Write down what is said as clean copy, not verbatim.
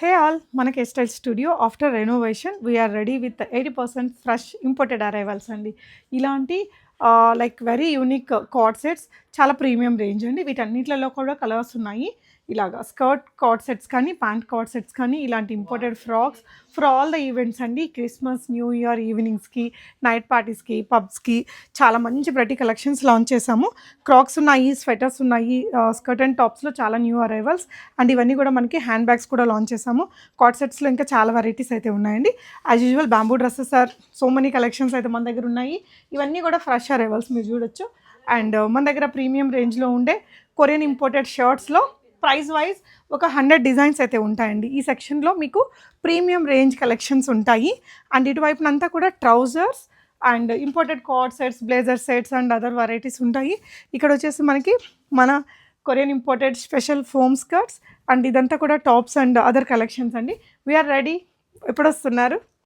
Hey all, మనకి style studio after renovation we're ready with 80% fresh imported arrivals అండి. ఇలాంటి like very unique cord sets చాలా premium range అండి. వీటన్నిటిలో కూడా కలర్స్ ఉన్నాయి. ఇలాగా స్కర్ట్ కార్డ్ సెట్స్ కానీ, ప్యాంట్ కార్డ్ సెట్స్ కానీ, ఇలాంటి imported frocks for all the events అండి. క్రిస్మస్, న్యూ ఇయర్ ఈవినింగ్స్కి, నైట్ పార్టీస్కి, పబ్స్కి చాలా మంచి ప్రతి కలెక్షన్స్ లాంచ్ చేసాము. క్రాక్స్ ఉన్నాయి, స్వెటర్స్ ఉన్నాయి, స్కర్ట్ అండ్ టాప్స్లో చాలా న్యూ అరైవల్స్ అండ్ ఇవన్నీ కూడా మనకి హ్యాండ్ బ్యాగ్స్ కూడా లాంచ్ చేసాము. కార్డ్ సెట్స్లో ఇంకా చాలా వెరైటీస్ అయితే ఉన్నాయండి. As usual bamboo dresses are so many collections అయితే మన దగ్గర ఉన్నాయి. ఇవన్నీ కూడా ఫ్రెష్ అరైవల్స్ మీరు చూడొచ్చు. అండ్ మన దగ్గర ప్రీమియం రేంజ్లో ఉండే కొరియన్ ఇంపోర్టెడ్ షర్ట్స్లో ప్రైస్ వైజ్ ఒక 100 డిజైన్స్ అయితే ఉంటాయండి. ఈ సెక్షన్లో మీకు ప్రీమియం రేంజ్ కలెక్షన్స్ ఉంటాయి. అండ్ ఇటువైపునంతా కూడా trousers and imported cord sets, blazer sets and other varieties ఉంటాయి. ఇక్కడ వచ్చేసి మనకి మన Korean imported special foam skirts and ఇదంతా కూడా టాప్స్ అండ్ అదర్ కలెక్షన్స్ అండి. We're ready. ఎప్పుడు వస్తున్నారు?